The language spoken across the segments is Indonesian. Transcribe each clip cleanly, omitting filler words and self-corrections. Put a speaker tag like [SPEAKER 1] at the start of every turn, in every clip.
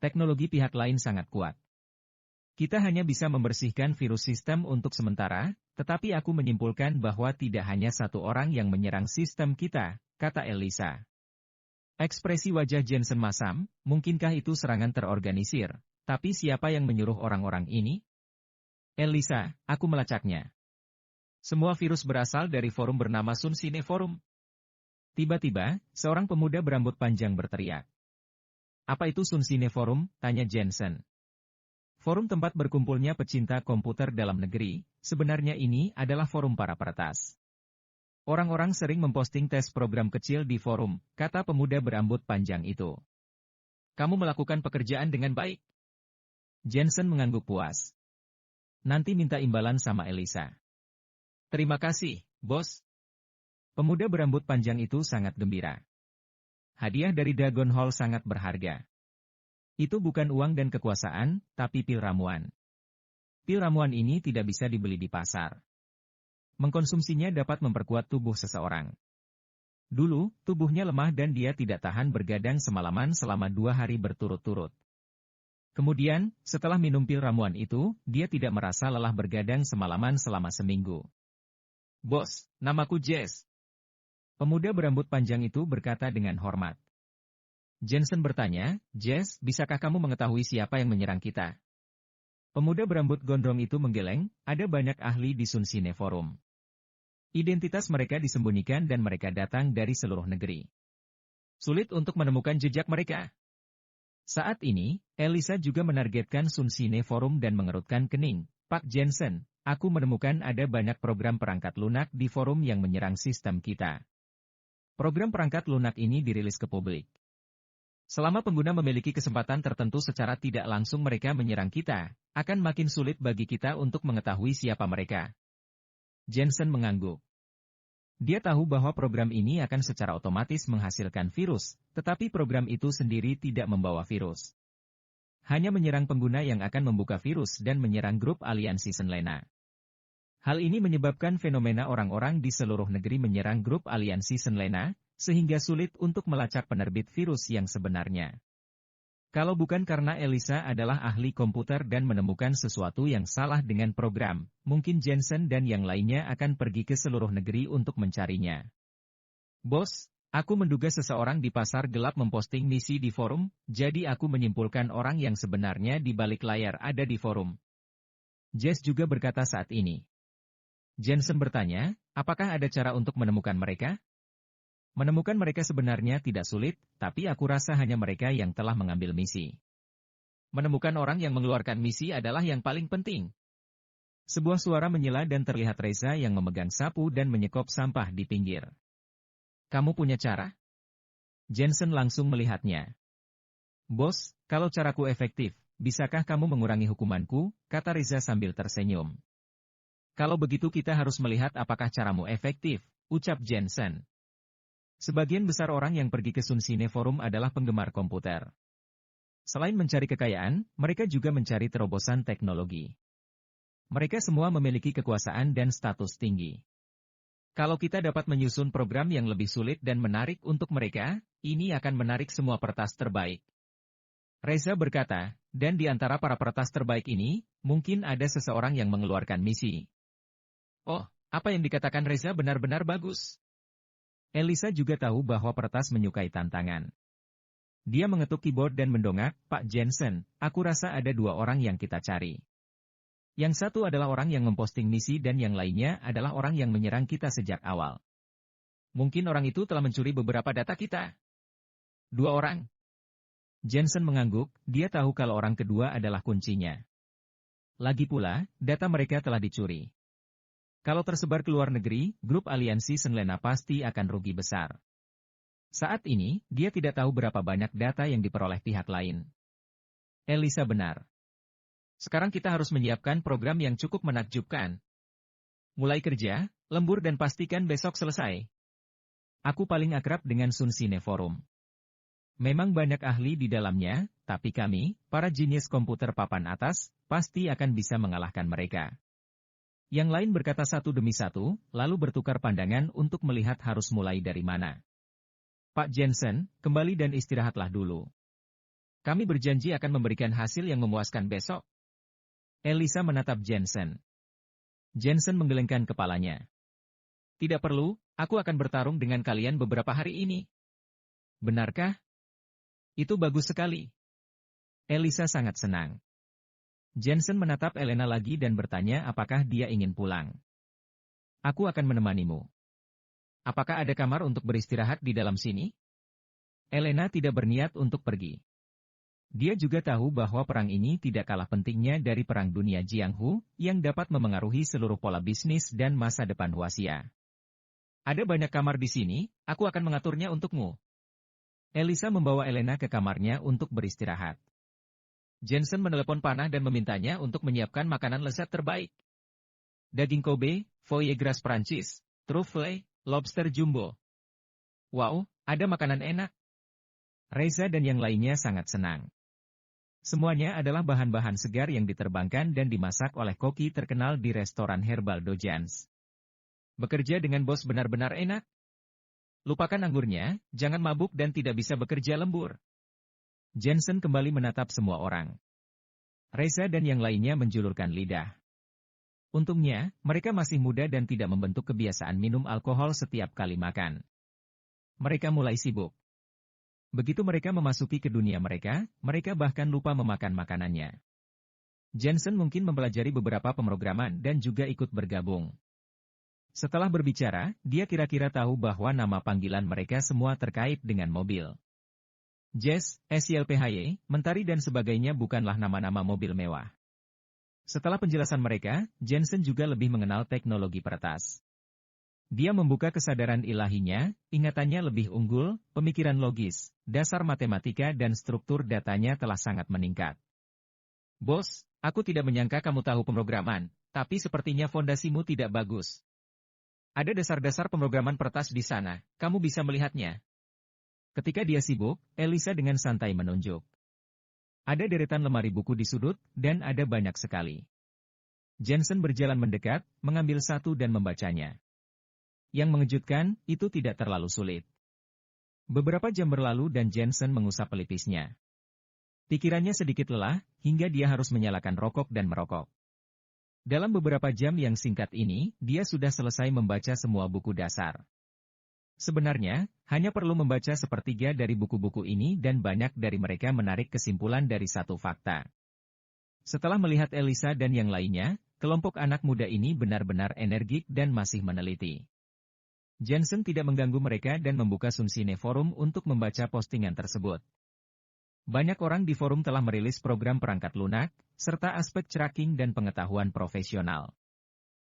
[SPEAKER 1] Teknologi pihak lain sangat kuat. Kita hanya bisa membersihkan virus sistem untuk sementara, tetapi aku menyimpulkan bahwa tidak hanya satu orang yang menyerang sistem kita, kata Elisa. Ekspresi wajah Jensen masam, mungkinkah itu serangan terorganisir? Tapi siapa yang menyuruh orang-orang ini? Elisa, aku melacaknya. Semua virus berasal dari forum bernama Sunsine Forum. Tiba-tiba, seorang pemuda berambut panjang berteriak. Apa itu Sunsine Forum? Tanya Jensen. Forum tempat berkumpulnya pecinta komputer dalam negeri, sebenarnya ini adalah forum para peretas. Orang-orang sering memposting tes program kecil di forum, kata pemuda berambut panjang itu. Kamu melakukan pekerjaan dengan baik. Jensen mengangguk puas. Nanti minta imbalan sama Elisa. Terima kasih, bos. Pemuda berambut panjang itu sangat gembira. Hadiah dari Dagon Hall sangat berharga. Itu bukan uang dan kekuasaan, tapi pil ramuan. Pil ramuan ini tidak bisa dibeli di pasar. Mengkonsumsinya dapat memperkuat tubuh seseorang. Dulu, tubuhnya lemah dan dia tidak tahan bergadang semalaman selama 2 hari berturut-turut. Kemudian, setelah minum pil ramuan itu, dia tidak merasa lelah bergadang semalaman selama seminggu. Bos, namaku Jess. Pemuda berambut panjang itu berkata dengan hormat. Jensen bertanya, Jess, bisakah kamu mengetahui siapa yang menyerang kita? Pemuda berambut gondrong itu menggeleng, ada banyak ahli di Sunsine Forum. Identitas mereka disembunyikan dan mereka datang dari seluruh negeri. Sulit untuk menemukan jejak mereka. Saat ini, Elisa juga menargetkan Sunsine Forum dan mengerutkan kening. Pak Jensen, aku menemukan ada banyak program perangkat lunak di forum yang menyerang sistem kita. Program perangkat lunak ini dirilis ke publik. Selama pengguna memiliki kesempatan tertentu secara tidak langsung mereka menyerang kita, akan makin sulit bagi kita untuk mengetahui siapa mereka. Jensen mengangguk. Dia tahu bahwa program ini akan secara otomatis menghasilkan virus, tetapi program itu sendiri tidak membawa virus. Hanya menyerang pengguna yang akan membuka virus dan menyerang grup aliansi Senlena. Hal ini menyebabkan fenomena orang-orang di seluruh negeri menyerang grup aliansi Senlena, sehingga sulit untuk melacak penerbit virus yang sebenarnya. Kalau bukan karena Elisa adalah ahli komputer dan menemukan sesuatu yang salah dengan program, mungkin Jensen dan yang lainnya akan pergi ke seluruh negeri untuk mencarinya. Bos, aku menduga seseorang di pasar gelap memposting misi di forum, jadi aku menyimpulkan orang yang sebenarnya di balik layar ada di forum. Jess juga berkata saat ini. Jensen bertanya, apakah ada cara untuk menemukan mereka? Menemukan mereka sebenarnya tidak sulit, tapi aku rasa hanya mereka yang telah mengambil misi. Menemukan orang yang mengeluarkan misi adalah yang paling penting. Sebuah suara menyela dan terlihat Reza yang memegang sapu dan menyekop sampah di pinggir. Kamu punya cara? Jensen langsung melihatnya. Bos, kalau caraku efektif, bisakah kamu mengurangi hukumanku? Kata Reza sambil tersenyum. Kalau begitu kita harus melihat apakah caramu efektif, ucap Jensen. Sebagian besar orang yang pergi ke Sunsine Forum adalah penggemar komputer. Selain mencari kekayaan, mereka juga mencari terobosan teknologi. Mereka semua memiliki kekuasaan dan status tinggi. Kalau kita dapat menyusun program yang lebih sulit dan menarik untuk mereka, ini akan menarik semua peretas terbaik. Reza berkata, dan di antara para peretas terbaik ini, mungkin ada seseorang yang mengeluarkan misi. Oh, apa yang dikatakan Reza benar-benar bagus. Elisa juga tahu bahwa peretas menyukai tantangan. Dia mengetuk keyboard dan mendongak, Pak Jensen, aku rasa ada 2 orang yang kita cari. Yang satu adalah orang yang memposting misi dan yang lainnya adalah orang yang menyerang kita sejak awal. Mungkin orang itu telah mencuri beberapa data kita. 2 orang. Jensen mengangguk, dia tahu kalau orang kedua adalah kuncinya. Lagi pula, data mereka telah dicuri. Kalau tersebar ke luar negeri, grup aliansi Senlena pasti akan rugi besar. Saat ini, dia tidak tahu berapa banyak data yang diperoleh pihak lain. Elisa benar. Sekarang kita harus menyiapkan program yang cukup menakjubkan. Mulai kerja, lembur dan pastikan besok selesai. Aku paling akrab dengan Sunsine Forum. Memang banyak ahli di dalamnya, tapi kami, para jenius komputer papan atas, pasti akan bisa mengalahkan mereka. Yang lain berkata satu demi satu, lalu bertukar pandangan untuk melihat harus mulai dari mana. Pak Jensen, kembali dan istirahatlah dulu. Kami berjanji akan memberikan hasil yang memuaskan besok. Elisa menatap Jensen. Jensen menggelengkan kepalanya. Tidak perlu, aku akan bertarung dengan kalian beberapa hari ini. Benarkah? Itu bagus sekali. Elisa sangat senang. Jensen menatap Elena lagi dan bertanya apakah dia ingin pulang. Aku akan menemanimu. Apakah ada kamar untuk beristirahat di dalam sini? Elena tidak berniat untuk pergi. Dia juga tahu bahwa perang ini tidak kalah pentingnya dari Perang Dunia Jianghu, yang dapat memengaruhi seluruh pola bisnis dan masa depan Huaxia. Ada banyak kamar di sini, aku akan mengaturnya untukmu. Elisa membawa Elena ke kamarnya untuk beristirahat. Jensen menelepon Panah dan memintanya untuk menyiapkan makanan lezat terbaik. Daging Kobe, foie gras Prancis, truffle, lobster jumbo. Wow, ada makanan enak. Reza dan yang lainnya sangat senang. Semuanya adalah bahan-bahan segar yang diterbangkan dan dimasak oleh koki terkenal di restoran herbal Dojans. Bekerja dengan bos benar-benar enak. Lupakan anggurnya, jangan mabuk dan tidak bisa bekerja lembur. Jensen kembali menatap semua orang. Reza dan yang lainnya menjulurkan lidah. Untungnya, mereka masih muda dan tidak membentuk kebiasaan minum alkohol setiap kali makan. Mereka mulai sibuk. Begitu mereka memasuki ke dunia mereka bahkan lupa memakan makanannya. Jensen mungkin mempelajari beberapa pemrograman dan juga ikut bergabung. Setelah berbicara, dia kira-kira tahu bahwa nama panggilan mereka semua terkait dengan mobil. Jazz, SYLPHY, Mentari dan sebagainya bukanlah nama-nama mobil mewah. Setelah penjelasan mereka, Jensen juga lebih mengenal teknologi peretas. Dia membuka kesadaran ilahinya, ingatannya lebih unggul, pemikiran logis, dasar matematika dan struktur datanya telah sangat meningkat. Bos, aku tidak menyangka kamu tahu pemrograman, tapi sepertinya fondasimu tidak bagus. Ada dasar-dasar pemrograman peretas di sana, kamu bisa melihatnya. Ketika dia sibuk, Elisa dengan santai menunjuk. Ada deretan lemari buku di sudut, dan ada banyak sekali. Jensen berjalan mendekat, mengambil satu dan membacanya. Yang mengejutkan, itu tidak terlalu sulit. Beberapa jam berlalu dan Jensen mengusap pelipisnya. Pikirannya sedikit lelah, hingga dia harus menyalakan rokok dan merokok. Dalam beberapa jam yang singkat ini, dia sudah selesai membaca semua buku dasar. Sebenarnya, hanya perlu membaca sepertiga dari buku-buku ini dan banyak dari mereka menarik kesimpulan dari satu fakta. Setelah melihat Elisa dan yang lainnya, kelompok anak muda ini benar-benar energik dan masih meneliti. Jensen tidak mengganggu mereka dan membuka Sunsine Forum untuk membaca postingan tersebut. Banyak orang di forum telah merilis program perangkat lunak, serta aspek tracking dan pengetahuan profesional.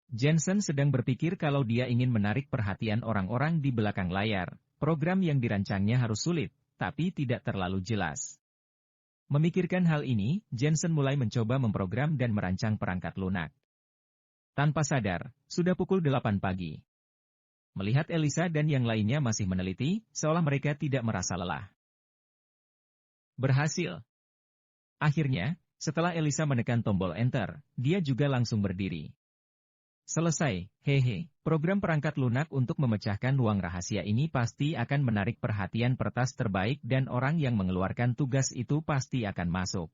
[SPEAKER 1] Jensen sedang berpikir kalau dia ingin menarik perhatian orang-orang di belakang layar, program yang dirancangnya harus sulit, tapi tidak terlalu jelas. Memikirkan hal ini, Jensen mulai mencoba memprogram dan merancang perangkat lunak. Tanpa sadar, sudah pukul 8 pagi. Melihat Elisa dan yang lainnya masih meneliti, seolah mereka tidak merasa lelah. Berhasil. Akhirnya, setelah Elisa menekan tombol Enter, dia juga langsung berdiri. Selesai, hehe, program perangkat lunak untuk memecahkan ruang rahasia ini pasti akan menarik perhatian peretas terbaik dan orang yang mengeluarkan tugas itu pasti akan masuk.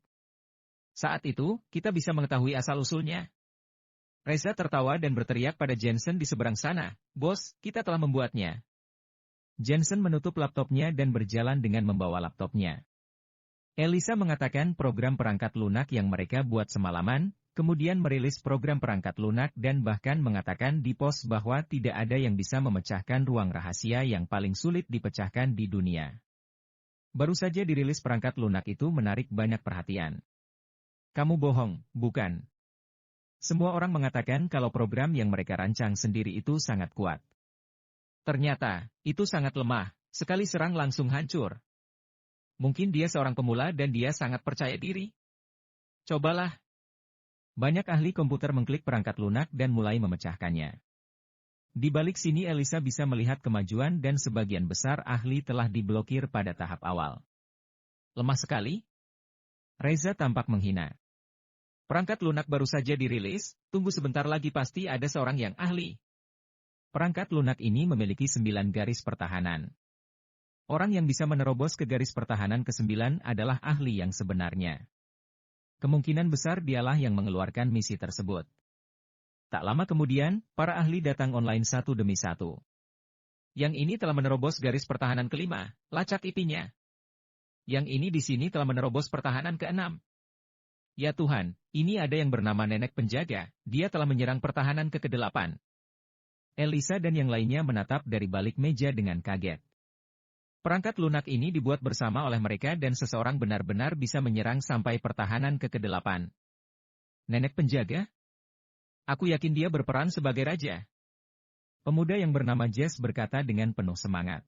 [SPEAKER 1] Saat itu, kita bisa mengetahui asal-usulnya. Reza tertawa dan berteriak pada Jensen di seberang sana, "Bos, kita telah membuatnya." Jensen menutup laptopnya dan berjalan dengan membawa laptopnya. Elisa mengatakan program perangkat lunak yang mereka buat semalaman, kemudian merilis program perangkat lunak dan bahkan mengatakan di pos bahwa tidak ada yang bisa memecahkan ruang rahasia yang paling sulit dipecahkan di dunia. Baru saja dirilis perangkat lunak itu menarik banyak perhatian. Kamu bohong, bukan? Semua orang mengatakan kalau program yang mereka rancang sendiri itu sangat kuat. Ternyata, itu sangat lemah, sekali serang langsung hancur. Mungkin dia seorang pemula dan dia sangat percaya diri. Cobalah. Banyak ahli komputer mengklik perangkat lunak dan mulai memecahkannya. Di balik sini Elisa bisa melihat kemajuan dan sebagian besar ahli telah diblokir pada tahap awal. Lemah sekali? Reza tampak menghina. Perangkat lunak baru saja dirilis, tunggu sebentar lagi pasti ada seorang yang ahli. Perangkat lunak ini memiliki 9 garis pertahanan. Orang yang bisa menerobos ke garis pertahanan ke-9 adalah ahli yang sebenarnya. Kemungkinan besar dialah yang mengeluarkan misi tersebut. Tak lama kemudian, para ahli datang online satu demi satu. Yang ini telah menerobos garis pertahanan ke-5, lacak IP-nya. Yang ini di sini telah menerobos pertahanan ke-6. Ya Tuhan, ini ada yang bernama nenek penjaga, dia telah menyerang pertahanan ke-8. Elisa dan yang lainnya menatap dari balik meja dengan kaget. Perangkat lunak ini dibuat bersama oleh mereka dan seseorang benar-benar bisa menyerang sampai pertahanan ke-8. Nenek penjaga? Aku yakin dia berperan sebagai raja. Pemuda yang bernama Jess berkata dengan penuh semangat.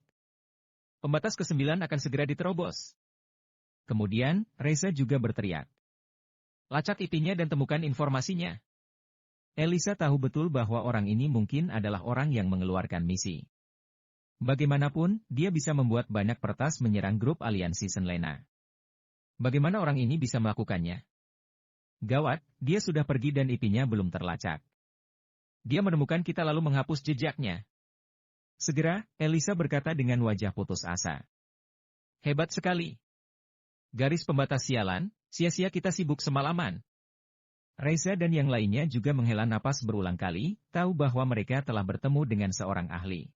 [SPEAKER 1] Pembatas ke-9 akan segera diterobos. Kemudian, Reza juga berteriak. Lacak IP-nya dan temukan informasinya. Elisa tahu betul bahwa orang ini mungkin adalah orang yang mengeluarkan misi. Bagaimanapun, dia bisa membuat banyak peretas menyerang grup aliansi Senlena. Bagaimana orang ini bisa melakukannya? Gawat, dia sudah pergi dan IP-nya belum terlacak. Dia menemukan kita lalu menghapus jejaknya. Segera, Elisa berkata dengan wajah putus asa. Hebat sekali. Garis pembatas sialan, sia-sia kita sibuk semalaman. Reza dan yang lainnya juga menghela napas berulang kali, tahu bahwa mereka telah bertemu dengan seorang ahli.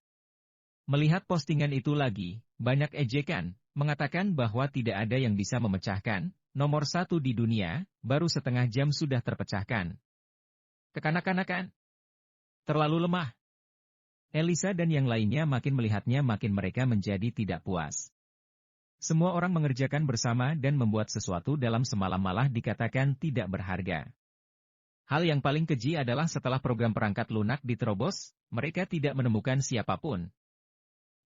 [SPEAKER 1] Melihat postingan itu lagi, banyak ejekan, mengatakan bahwa tidak ada yang bisa memecahkan, nomor 1 di dunia, baru setengah jam sudah terpecahkan. Kekanak-kanakan. Terlalu lemah. Elisa dan yang lainnya makin melihatnya makin mereka menjadi tidak puas. Semua orang mengerjakan bersama dan membuat sesuatu dalam semalam malah dikatakan tidak berharga. Hal yang paling keji adalah setelah program perangkat lunak diterobos, mereka tidak menemukan siapapun.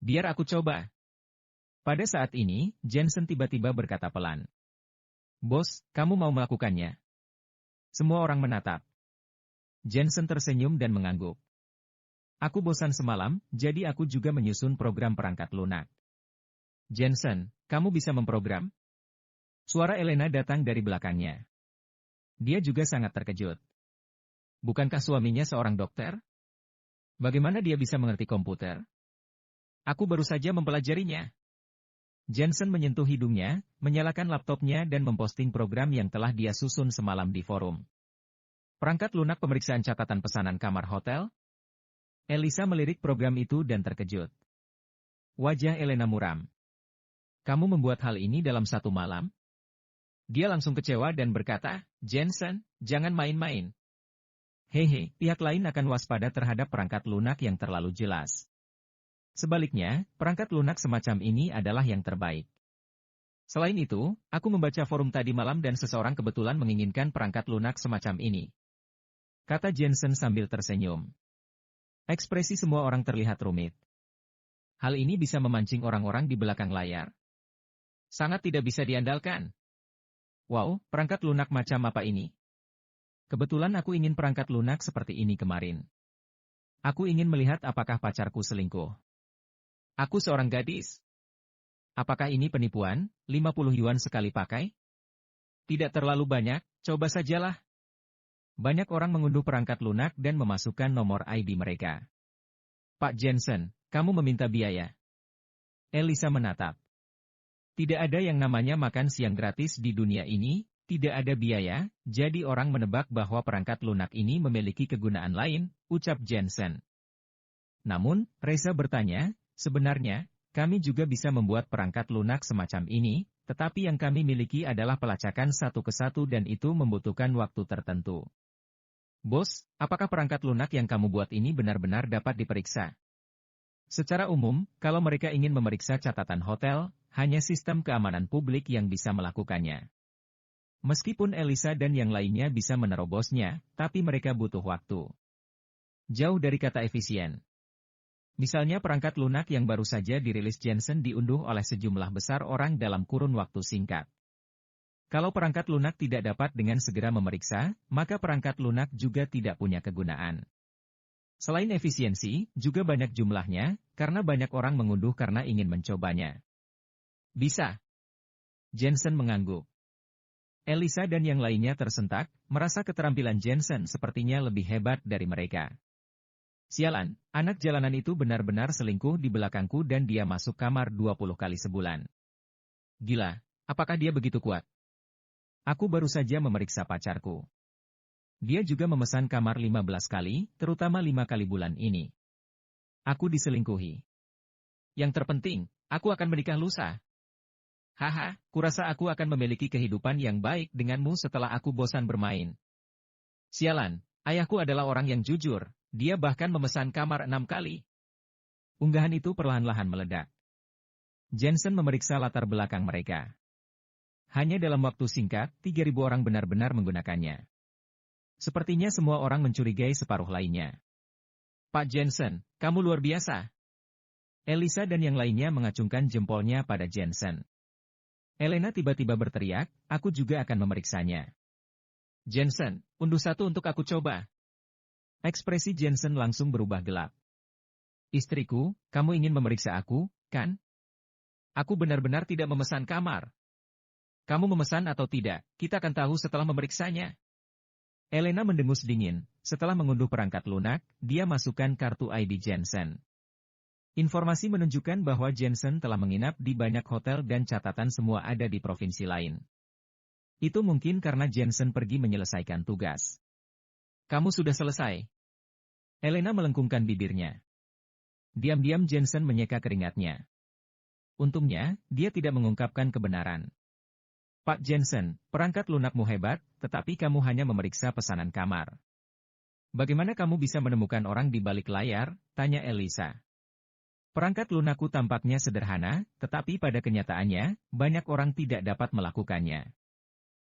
[SPEAKER 1] Biar aku coba. Pada saat ini, Jensen tiba-tiba berkata pelan. Bos, kamu mau melakukannya? Semua orang menatap. Jensen tersenyum dan mengangguk. Aku bosan semalam, jadi aku juga menyusun program perangkat lunak. Jensen, kamu bisa memprogram? Suara Elena datang dari belakangnya. Dia juga sangat terkejut. Bukankah suaminya seorang dokter? Bagaimana dia bisa mengerti komputer? Aku baru saja mempelajarinya. Jensen menyentuh hidungnya, menyalakan laptopnya dan memposting program yang telah dia susun semalam di forum. Perangkat lunak pemeriksaan catatan pesanan kamar hotel? Elisa melirik program itu dan terkejut. Wajah Elena muram. Kamu membuat hal ini dalam satu malam? Dia langsung kecewa dan berkata, Jensen, jangan main-main. Hehe, pihak lain akan waspada terhadap perangkat lunak yang terlalu jelas. Sebaliknya, perangkat lunak semacam ini adalah yang terbaik. Selain itu, aku membaca forum tadi malam dan seseorang kebetulan menginginkan perangkat lunak semacam ini. Kata Jensen sambil tersenyum. Ekspresi semua orang terlihat rumit. Hal ini bisa memancing orang-orang di belakang layar. Sangat tidak bisa diandalkan. Wow, perangkat lunak macam apa ini? Kebetulan aku ingin perangkat lunak seperti ini kemarin. Aku ingin melihat apakah pacarku selingkuh. Aku seorang gadis. Apakah ini penipuan, 50 yuan sekali pakai? Tidak terlalu banyak, coba sajalah. Banyak orang mengunduh perangkat lunak dan memasukkan nomor ID mereka. Pak Jensen, kamu meminta biaya. Elisa menatap. Tidak ada yang namanya makan siang gratis di dunia ini, tidak ada biaya, jadi orang menebak bahwa perangkat lunak ini memiliki kegunaan lain, ucap Jensen. Namun, Reza bertanya, sebenarnya, kami juga bisa membuat perangkat lunak semacam ini, tetapi yang kami miliki adalah pelacakan satu ke satu dan itu membutuhkan waktu tertentu. Bos, apakah perangkat lunak yang kamu buat ini benar-benar dapat diperiksa? Secara umum, kalau mereka ingin memeriksa catatan hotel, hanya sistem keamanan publik yang bisa melakukannya. Meskipun Elisa dan yang lainnya bisa menerobosnya, tapi mereka butuh waktu. Jauh dari kata efisien. Misalnya perangkat lunak yang baru saja dirilis Jensen diunduh oleh sejumlah besar orang dalam kurun waktu singkat. Kalau perangkat lunak tidak dapat dengan segera memeriksa, maka perangkat lunak juga tidak punya kegunaan. Selain efisiensi, juga banyak jumlahnya, karena banyak orang mengunduh karena ingin mencobanya. Bisa. Jensen mengangguk. Elisa dan yang lainnya tersentak, merasa keterampilan Jensen sepertinya lebih hebat dari mereka. Sialan, anak jalanan itu benar-benar selingkuh di belakangku dan dia masuk kamar 20 kali sebulan. Gila, apakah dia begitu kuat? Aku baru saja memeriksa pacarku. Dia juga memesan kamar 15 kali, terutama 5 kali bulan ini. Aku diselingkuhi. Yang terpenting, aku akan menikah lusa. Haha, kurasa aku akan memiliki kehidupan yang baik denganmu setelah aku bosan bermain. Sialan, ayahku adalah orang yang jujur, dia bahkan memesan kamar 6 kali. Unggahan itu perlahan-lahan meledak. Jensen memeriksa latar belakang mereka. Hanya dalam waktu singkat, 3.000 orang benar-benar menggunakannya. Sepertinya semua orang mencurigai separuh lainnya. Pak Jensen, kamu luar biasa. Elisa dan yang lainnya mengacungkan jempolnya pada Jensen. Elena tiba-tiba berteriak, aku juga akan memeriksanya. Jensen, unduh satu untuk aku coba. Ekspresi Jensen langsung berubah gelap. Istriku, kamu ingin memeriksa aku, kan? Aku benar-benar tidak memesan kamar. Kamu memesan atau tidak, kita akan tahu setelah memeriksanya. Elena mendengus dingin, setelah mengunduh perangkat lunak, dia masukkan kartu ID Jensen. Informasi menunjukkan bahwa Jensen telah menginap di banyak hotel dan catatan semua ada di provinsi lain. Itu mungkin karena Jensen pergi menyelesaikan tugas. Kamu sudah selesai. Elena melengkungkan bibirnya. Diam-diam Jensen menyeka keringatnya. Untungnya, dia tidak mengungkapkan kebenaran. Pak Jensen, perangkat lunakmu hebat, tetapi kamu hanya memeriksa pesanan kamar. Bagaimana kamu bisa menemukan orang di balik layar? Tanya Elisa. Perangkat lunakku tampaknya sederhana, tetapi pada kenyataannya, banyak orang tidak dapat melakukannya.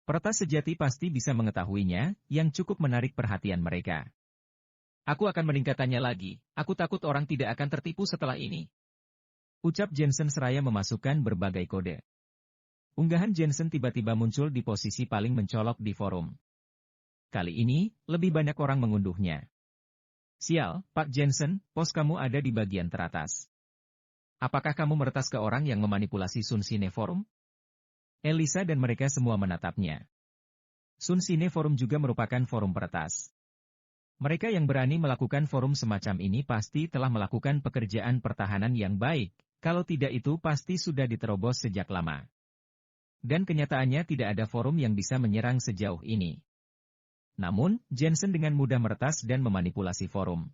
[SPEAKER 1] Peretas sejati pasti bisa mengetahuinya, yang cukup menarik perhatian mereka. Aku akan meningkatkannya lagi, aku takut orang tidak akan tertipu setelah ini. Ucap Jensen seraya memasukkan berbagai kode. Unggahan Jensen tiba-tiba muncul di posisi paling mencolok di forum. Kali ini, lebih banyak orang mengunduhnya. Sial, Pak Jensen, pos kamu ada di bagian teratas. Apakah kamu meretas ke orang yang memanipulasi Sun Sine Forum? Elisa dan mereka semua menatapnya. Sun Sine Forum juga merupakan forum peretas. Mereka yang berani melakukan forum semacam ini pasti telah melakukan pekerjaan pertahanan yang baik, kalau tidak itu pasti sudah diterobos sejak lama. Dan kenyataannya tidak ada forum yang bisa menyerang sejauh ini. Namun, Jensen dengan mudah meretas dan memanipulasi forum.